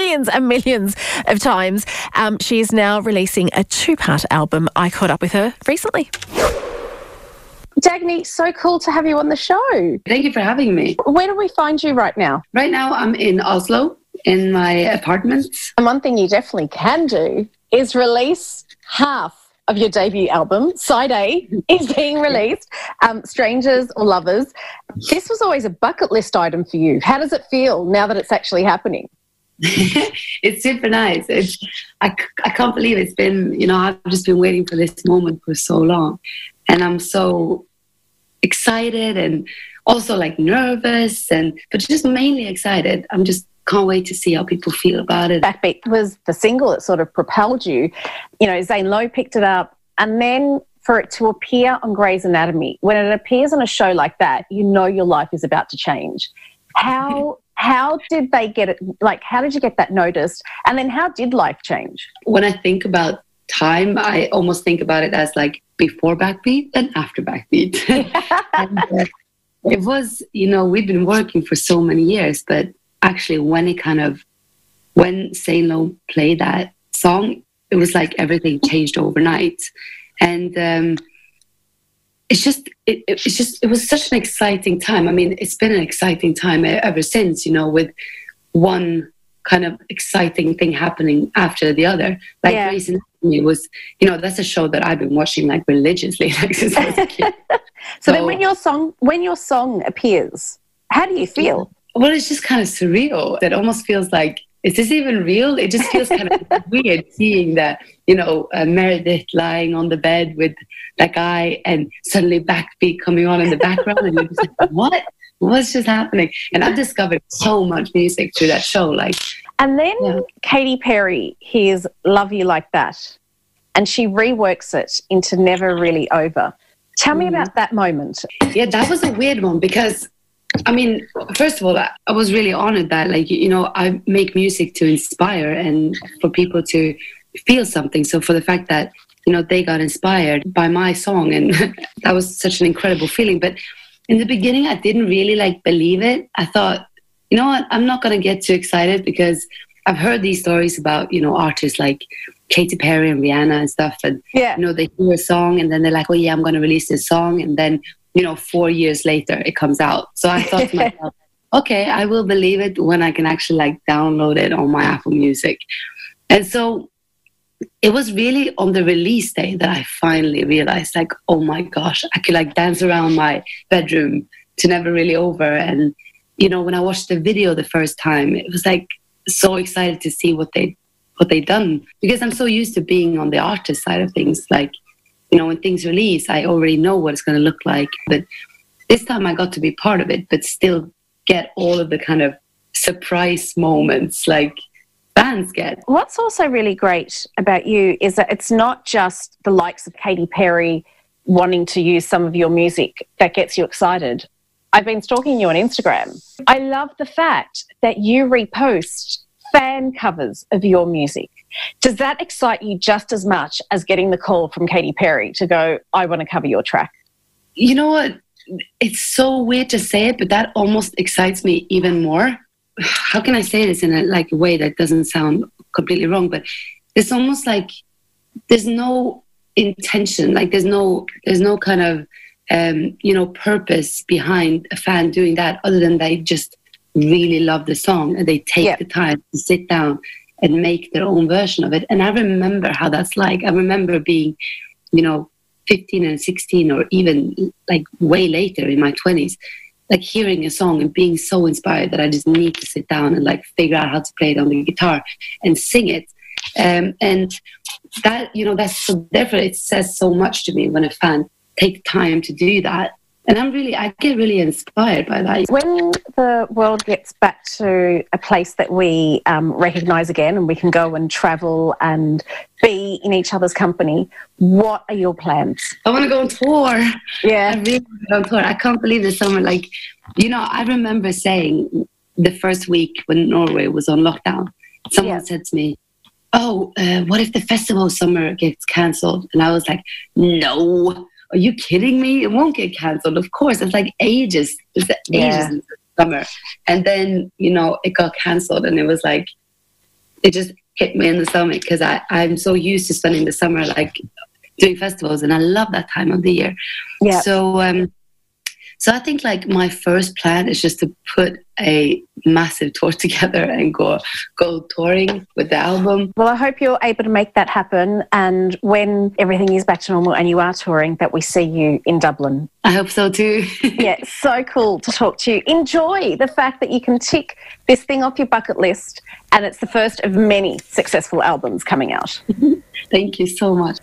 millions and millions of times. She is now releasing a 2-part album. I caught up with her recently. Dagny, so cool to have you on the show. Thank you for having me. Where do we find you right now? Right now, I'm in Oslo, in my apartment. And one thing you definitely can do is release half of your debut album. Side A is being released, Strangers or Lovers. This was always a bucket list item for you. How does it feel now that it's actually happening? It's super nice. I can't believe it's been, I've just been waiting for this moment for so long. And I'm so excited and also like nervous, but just mainly excited. I'm just can't wait to see how people feel about it. Backbeat was the single that sort of propelled you. Zane Lowe picked it up, and then for it to appear on Grey's Anatomy, when it appears on a show like that, your life is about to change. How did they get it? Like, how did you get that noticed? And then how did life change? When I think about time, I almost think about it as like before Backbeat and after Backbeat. And, it was, we've been working for so many years, but actually when Zane Lowe played that song, it was like everything changed overnight. And it was such an exciting time. I mean, it's been an exciting time ever since, with one kind of exciting thing happening after the other. Like Grey's Anatomy was, that's a show that I've been watching like religiously since I was a kid. So then when your song appears, how do you feel? Well, it's just kind of surreal. It almost feels like, is this even real? It just feels kind of weird seeing that, Meredith lying on the bed with that guy and suddenly Backbeat coming on in the background. And you're just like, what? What's just happening? And I've discovered so much music through that show. And then Katy Perry hears Love You Like That, and she reworks it into Never Really Over. Tell me about that moment. Yeah, that was a weird one because, I mean, first of all, I was really honored that, I make music to inspire and for people to feel something. So for the fact that, they got inspired by my song, and that was such an incredible feeling. But in the beginning, I didn't really believe it. I thought, you know what, I'm not going to get too excited because I've heard these stories about, artists like Katy Perry and Rihanna and stuff. And, they hear a song and then they're like, oh yeah, I'm going to release this song. And then, 4 years later, it comes out. So I thought to myself, okay, I will believe it when I can actually download it on my Apple Music. And so it was really on the release day that I finally realized, oh my gosh, I could dance around my bedroom to Never Really Over. And, when I watched the video the first time, it was so excited to see what they'd done, because I'm so used to being on the artist side of things. When things release, I already know what it's going to look like. But this time I got to be part of it, but still get all of the kind of surprise moments fans get. What's also really great about you is that it's not just the likes of Katy Perry wanting to use some of your music that gets you excited. I've been stalking you on Instagram. I love the fact that you repost fan covers of your music. Does that excite you just as much as getting the call from Katy Perry to go, I want to cover your track? You know what? It's so weird to say it, but that almost excites me even more. How can I say this in a way that doesn't sound completely wrong? But it's almost like there's no intention, there's no kind of purpose behind a fan doing that, other than they just really love the song and they take the time to sit down and make their own version of it. And I remember how that's like. I remember being, 15 and 16, or even way later in my 20s, hearing a song and being so inspired that I just need to sit down and figure out how to play it on the guitar and sing it. And that, that's so, therefore it says so much to me when a fan takes time to do that. And I get really inspired by that. When the world gets back to a place that we recognise again and we can go and travel and be in each other's company, what are your plans? I want to go on tour. Yeah. I really want to go on tour. I can't believe this summer. I remember saying the first week when Norway was on lockdown, someone said to me, what if the festival summer gets cancelled? And I was like, no. Are you kidding me? It won't get cancelled. Of course, it's ages. It's ages in the summer. And then, it got cancelled, and it was it just hit me in the stomach because I'm so used to spending the summer like doing festivals, and I love that time of the year. Yeah. So I think like my first plan is just to put a massive tour together and go touring with the album. Well, I hope you're able to make that happen, and when everything is back to normal and you are touring, that we see you in Dublin. I hope so too. Yeah, so cool to talk to you. Enjoy the fact that you can tick this thing off your bucket list, and it's the first of many successful albums coming out. Thank you so much.